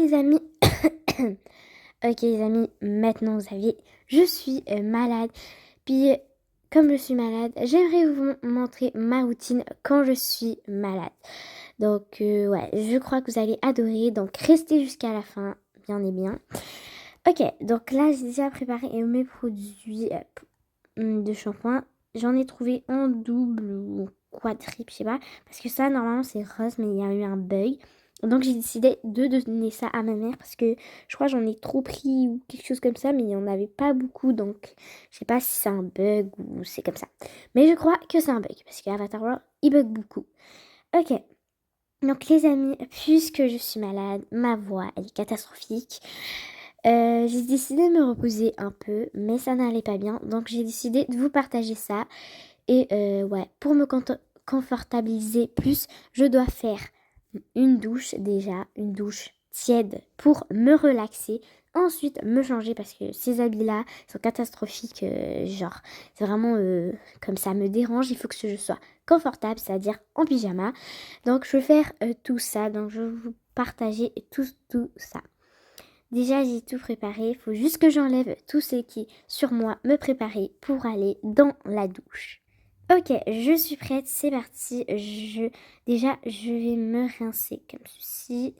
les amis. Ok les amis, maintenant vous savez, je suis malade. Puis comme je suis malade, j'aimerais vous montrer ma routine quand je suis malade. Donc ouais, je crois que vous allez adorer. Donc restez jusqu'à la fin, bien et bien. Ok, donc là j'ai déjà préparé mes produits de shampoing. J'en ai trouvé en double ou quadruple, je sais pas. Parce que ça, normalement, c'est rose, mais il y a eu un bug. Donc j'ai décidé de donner ça à ma mère parce que je crois que j'en ai trop pris ou quelque chose comme ça, mais il n'y en avait pas beaucoup. Donc je sais pas si c'est un bug ou c'est comme ça. Mais je crois que c'est un bug parce qu'Avatar World, il bug beaucoup. Ok, donc les amis, puisque je suis malade, ma voix, elle est catastrophique. J'ai décidé de me reposer un peu, mais ça n'allait pas bien. Donc j'ai décidé de vous partager ça. Et ouais, pour me confortabiliser plus, je dois faire une douche déjà, une douche tiède pour me relaxer. Ensuite, me changer parce que ces habits-là sont catastrophiques. Genre, c'est vraiment comme ça me dérange. Il faut que je sois confortable, c'est-à-dire en pyjama. Donc, je vais faire tout ça. Donc, je vais vous partager tout ça. Déjà, j'ai tout préparé. Il faut juste que j'enlève tout ce qui est sur moi, me préparer pour aller dans la douche. Ok, je suis prête, c'est parti. Déjà, je vais me rincer comme ceci.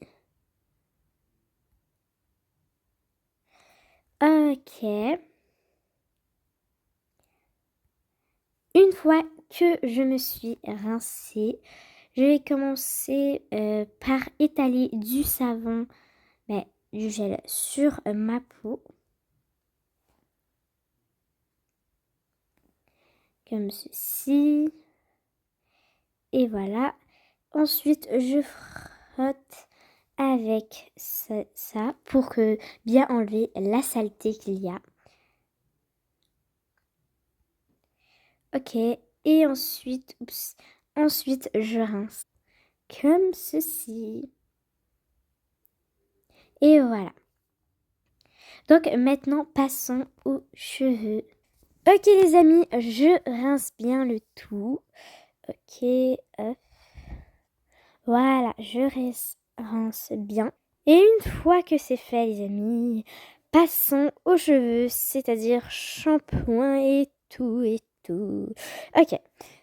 Ok. Une fois que je me suis rincée, je vais commencer par étaler du savon, du gel sur ma peau. Comme ceci. Et voilà. Ensuite, je frotte avec ça pour que bien enlever la saleté qu'il y a. Ok, et ensuite, ensuite je rince comme ceci. Et voilà. Donc maintenant, passons aux cheveux. Ok les amis, je rince bien le tout. Ok, hop. Voilà, rince bien. Et une fois que c'est fait les amis, passons aux cheveux, c'est-à-dire shampoing et tout et tout. Ok,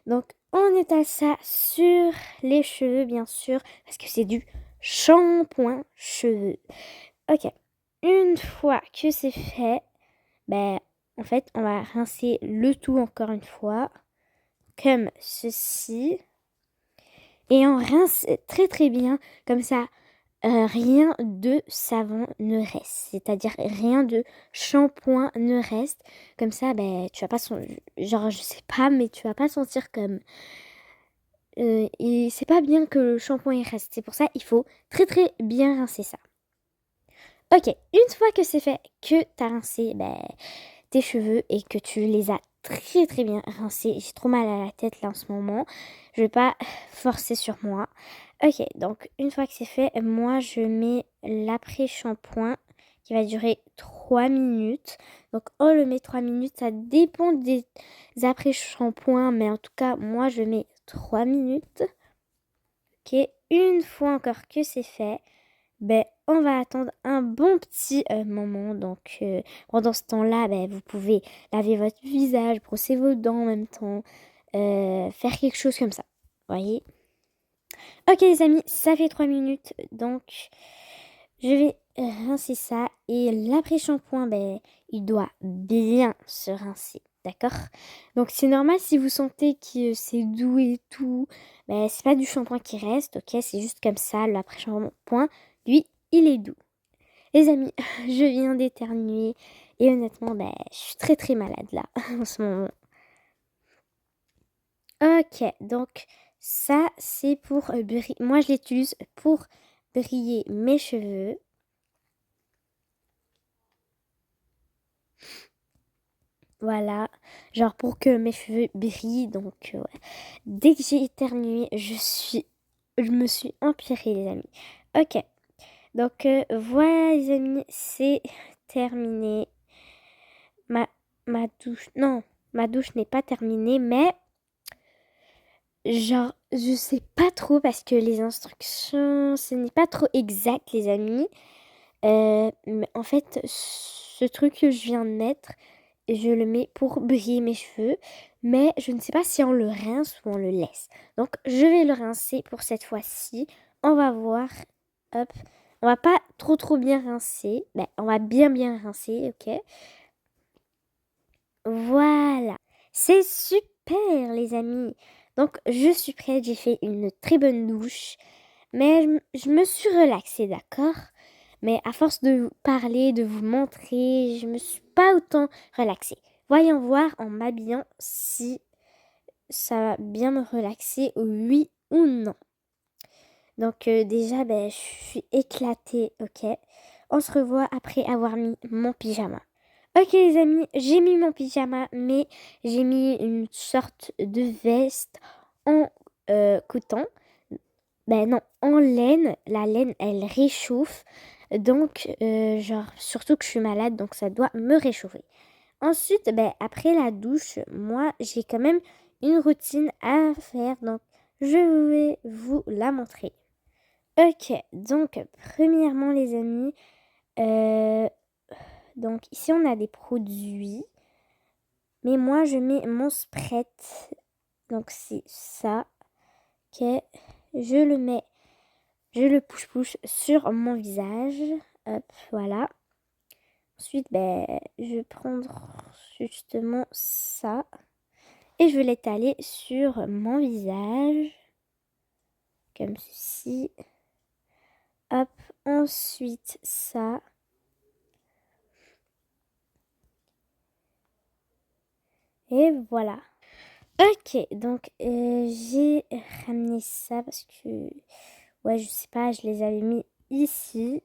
donc on étale ça sur les cheveux bien sûr, parce que c'est du shampoing cheveux. Ok, une fois que c'est fait, en fait on va rincer le tout encore une fois, comme ceci. Et on rince très très bien, comme ça rien de savon ne reste, c'est-à-dire rien de shampoing ne reste. Comme ça, tu vas pas genre je sais pas, mais tu vas pas sentir comme et c'est pas bien que le shampoing il reste. C'est pour ça il faut très très bien rincer ça. Ok, une fois que c'est fait, que t'as rincé tes cheveux et que tu les as très très bien rincés, j'ai trop mal à la tête là en ce moment. Je vais pas forcer sur moi. Ok, donc une fois que c'est fait, moi je mets l'après-shampoing qui va durer 3 minutes. Donc on le met 3 minutes, ça dépend des après-shampoings, mais en tout cas moi je mets 3 minutes. Ok, une fois encore que c'est fait, on va attendre un bon petit moment. Donc pendant ce temps-là, vous pouvez laver votre visage, brosser vos dents en même temps, faire quelque chose comme ça. Voyez? Ok les amis, ça fait 3 minutes, donc je vais rincer ça. Et l'après-shampoing, il doit bien se rincer, d'accord? Donc c'est normal si vous sentez que c'est doux et tout, c'est pas du shampoing qui reste, ok? C'est juste comme ça, l'après-shampoing, lui, il est doux. Les amis, je viens d'éternuer et honnêtement, je suis très très malade là, en ce moment. Ok, donc ça c'est pour briller. Moi je l'utilise pour briller mes cheveux. Voilà, genre pour que mes cheveux brillent. Donc ouais. Dès que j'ai éternué, je me suis empirée les amis. Ok, donc voilà les amis, c'est terminé. Ma, ma douche, non, ma douche n'est pas terminée, mais genre, je sais pas trop parce que les instructions, ce n'est pas trop exact, les amis. Mais en fait, ce truc que je viens de mettre, je le mets pour briller mes cheveux, mais je ne sais pas si on le rince ou on le laisse. Donc, je vais le rincer pour cette fois-ci. On va voir. Hop. On va pas trop bien rincer. Ben, on va bien rincer, ok? Voilà. C'est super, les amis. Donc, je suis prête. J'ai fait une très bonne douche. Mais je me suis relaxée, d'accord? Mais à force de vous parler, de vous montrer, je me suis pas autant relaxée. Voyons voir en m'habillant si ça va bien me relaxer, oui ou non. Donc déjà, ben, je suis éclatée, ok? On se revoit après avoir mis mon pyjama. Ok les amis, j'ai mis mon pyjama, mais j'ai mis une sorte de veste en coton. Ben non, en laine. La laine, elle réchauffe. Donc, genre, surtout que je suis malade, donc ça doit me réchauffer. Ensuite, ben, après la douche, moi, j'ai quand même une routine à faire. Donc, je vais vous la montrer. Ok, donc, premièrement, les amis, euh, donc ici, on a des produits. Mais moi, je mets mon spread. Donc, c'est ça. Ok, je le mets. Je le push sur mon visage. Hop, voilà. Ensuite, ben, je vais prendre justement ça. Et je vais l'étaler sur mon visage. Comme ceci. Hop, ensuite ça. Et voilà. Ok, donc j'ai ramené ça parce que... Ouais, je sais pas, je les avais mis ici.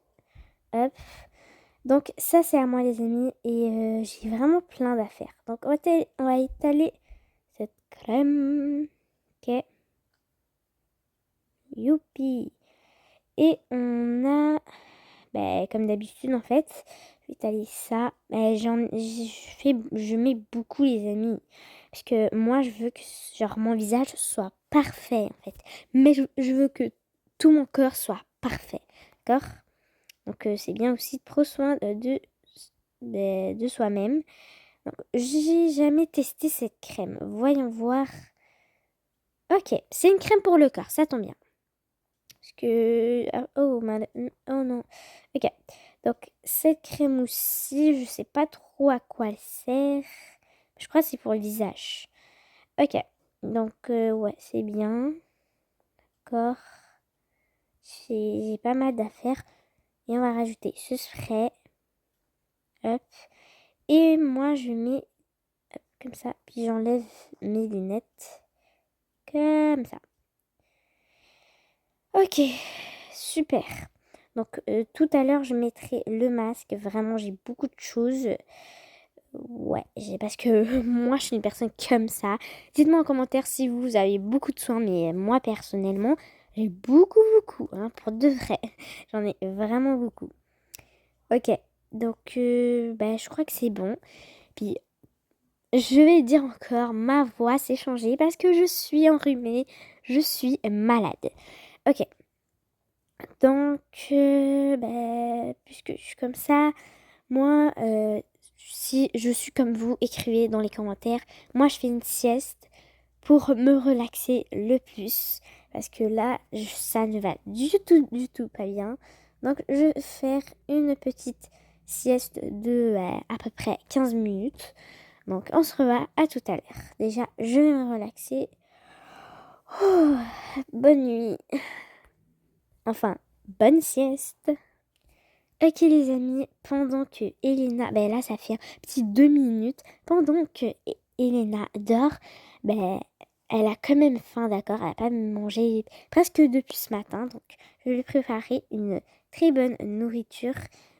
Hop. Donc ça c'est à moi les amis et j'ai vraiment plein d'affaires. Donc on va étaler cette crème. Ok. Youpi. Et on a, ben, comme d'habitude en fait, je vais étaler ça. Ben, je mets beaucoup les amis. Parce que moi je veux que genre mon visage soit parfait en fait. Mais je veux que tout mon corps soit parfait. D'accord? Donc c'est bien aussi de prendre soin de soi-même. Donc j'ai jamais testé cette crème. Voyons voir. Ok, c'est une crème pour le corps, ça tombe bien. Parce que... oh, oh non. Ok. Donc, cette crème aussi, je sais pas trop à quoi elle sert. Je crois que c'est pour le visage. Ok. Donc, ouais, c'est bien. D'accord. J'ai pas mal d'affaires. Et on va rajouter ce spray. Hop. Et moi, je mets comme ça. Puis j'enlève mes lunettes. Comme ça. Ok. Super. Donc tout à l'heure, je mettrai le masque. Vraiment, j'ai beaucoup de choses. Ouais, parce que moi, je suis une personne comme ça. Dites-moi en commentaire si vous avez beaucoup de soins, mais moi, personnellement, j'ai beaucoup, hein, pour de vrai. J'en ai vraiment beaucoup. Ok, donc bah, je crois que c'est bon. Puis, je vais dire encore, ma voix s'est changée parce que je suis enrhumée, je suis malade. Ok, donc, puisque je suis comme ça, moi, si je suis comme vous, écrivez dans les commentaires. Moi, je fais une sieste pour me relaxer le plus. Parce que là, ça ne va du tout pas bien. Donc, je vais faire une petite sieste de à peu près 15 minutes. Donc, on se revoit à tout à l'heure. Déjà, je vais me relaxer. Oh, bonne nuit. Enfin, bonne sieste. Ok les amis, pendant que Elena, ben là ça fait un petit 2 minutes, pendant que Elena dort, ben elle a quand même faim, d'accord, elle a pas mangé presque depuis ce matin, donc je vais lui préparer une très bonne nourriture.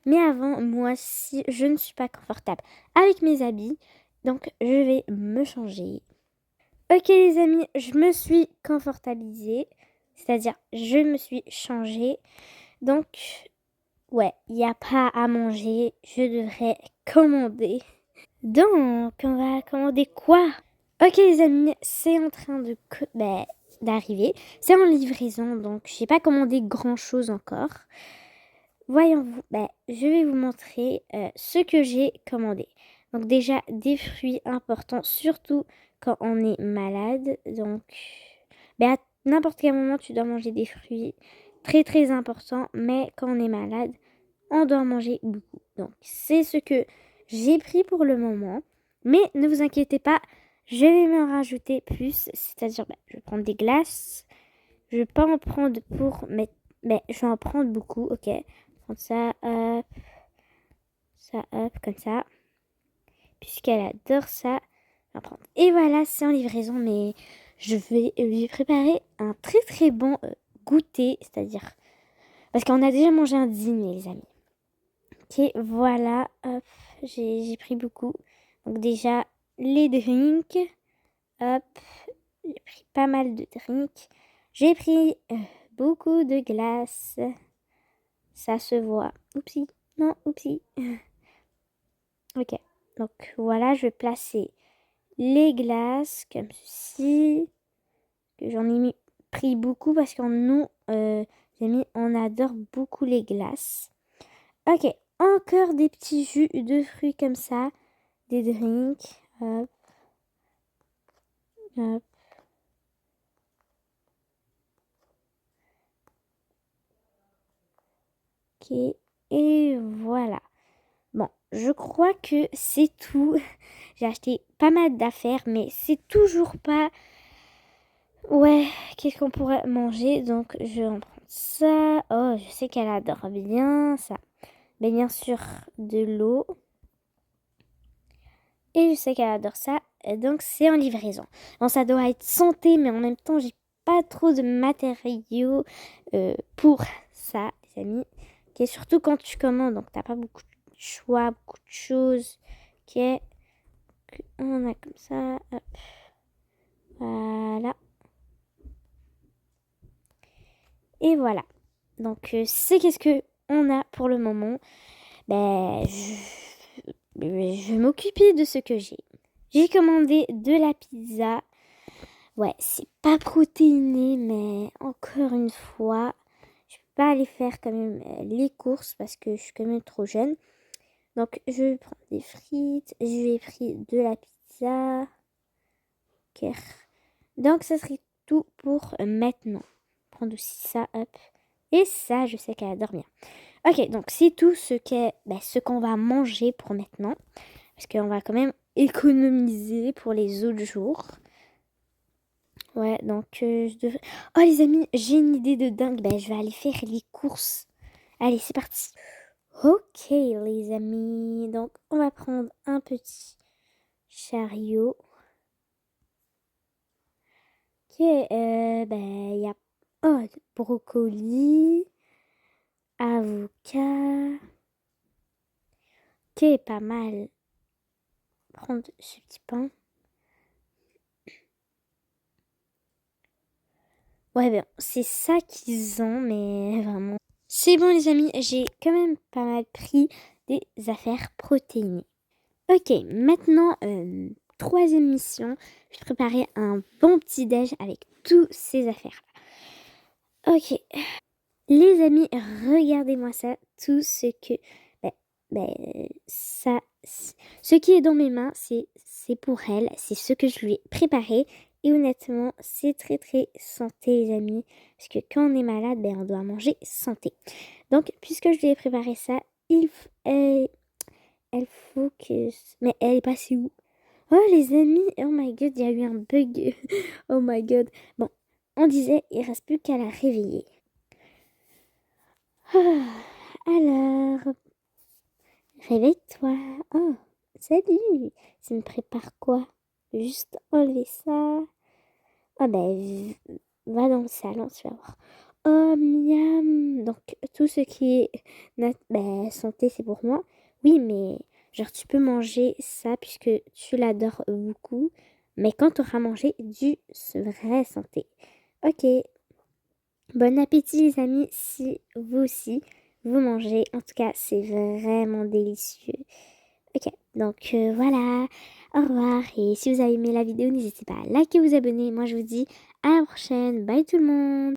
Mais avant, moi si je ne suis pas confortable avec mes habits, donc je vais me changer. Ok les amis, je me suis confortabilisée, c'est-à-dire je me suis changée, donc... Ouais, il n'y a pas à manger, je devrais commander. Donc, on va commander quoi? Ok les amis, c'est en train d'arriver. C'est en livraison, donc j'ai pas commandé grand chose encore. voyons-vous, je vais vous montrer ce que j'ai commandé. Donc déjà, des fruits importants, surtout quand on est malade. Donc, à n'importe quel moment, tu dois manger des fruits très très importants. Mais quand on est malade, on doit manger beaucoup. Donc, c'est ce que j'ai pris pour le moment. Mais ne vous inquiétez pas, je vais m'en rajouter plus. C'est-à-dire, je vais prendre des glaces. Je vais pas en prendre pour mettre... Mais je vais en prendre beaucoup, ok. Prendre ça, hop, comme ça. Puisqu'elle adore ça, je vais en prendre. Et voilà, c'est en livraison, mais je vais lui préparer un très très bon goûter. C'est-à-dire... Parce qu'on a déjà mangé un dîner, les amis. Ok, voilà, hop, j'ai pris beaucoup. Donc déjà, les drinks, hop, j'ai pris pas mal de drinks. J'ai pris beaucoup de glace. Ça se voit. Oupsie, non, oupsie. Ok, donc voilà, je vais placer les glaces comme ceci. Que j'en ai pris beaucoup parce qu'en nous, les amis, on adore beaucoup les glaces. Ok, encore des petits jus de fruits comme ça. Des drinks. Hop. Hop. Ok. Et voilà. Bon, je crois que c'est tout. J'ai acheté pas mal d'affaires, mais c'est toujours pas... Ouais, qu'est-ce qu'on pourrait manger? Donc, je vais en prendre ça. Oh, je sais qu'elle adore bien ça. Mais bien sûr, de l'eau. Et je sais qu'elle adore ça. Donc, c'est en livraison. Bon, ça doit être santé, mais en même temps, j'ai pas trop de matériaux pour ça, les amis. Okay, surtout quand tu commandes, donc t'as pas beaucoup de choix, beaucoup de choses. Ok, on a comme ça. Hop. Voilà. Et voilà. Donc, c'est qu'est-ce que on a pour le moment. Je vais m'occuper de ce que j'ai. J'ai commandé de la pizza. Ouais, c'est pas protéiné, mais encore une fois, je peux pas aller faire quand même les courses parce que je suis quand même trop jeune. Donc, je vais prendre des frites. Je vais pris de la pizza. Ok. Donc, ça serait tout pour maintenant. Prendre aussi ça, hop. Et ça, je sais qu'elle adore bien. Ok, donc c'est tout ce qu'on va manger pour maintenant. Parce qu'on va quand même économiser pour les autres jours. Ouais, donc je devrais... Oh les amis, j'ai une idée de dingue. Je vais aller faire les courses. Allez, c'est parti. Ok les amis, donc on va prendre un petit chariot. Ok, il y a brocoli, avocat. Ok, pas mal. Prendre ce petit pain. Ouais, c'est ça qu'ils ont, mais vraiment. C'est bon les amis, j'ai quand même pas mal pris des affaires protéinées. Ok, maintenant, troisième mission, je vais préparer un bon petit déj avec toutes ces affaires. Ok, les amis, regardez-moi ça, tout ce que... ça, ce qui est dans mes mains, c'est pour elle, c'est ce que je lui ai préparé. Et honnêtement, c'est très très santé les amis, parce que quand on est malade, on doit manger santé. Donc, puisque je lui ai préparé ça, elle faut que... Mais elle est passée où? Oh les amis, oh my god, il y a eu un bug. Oh my god. Bon, on disait, il reste plus qu'à la réveiller. Alors, réveille-toi. Oh, salut. Tu me prépares quoi? Juste enlever ça. Ah va dans le salon, tu vas voir. Oh, miam. Donc, tout ce qui est santé, c'est pour moi. Oui, mais genre, tu peux manger ça puisque tu l'adores beaucoup. Mais quand tu auras mangé du vrai santé. Ok. Bon appétit, les amis, si vous aussi, vous mangez. En tout cas, c'est vraiment délicieux. Ok, donc voilà. Au revoir. Et si vous avez aimé la vidéo, n'hésitez pas à liker, vous abonner. Moi, je vous dis à la prochaine. Bye tout le monde.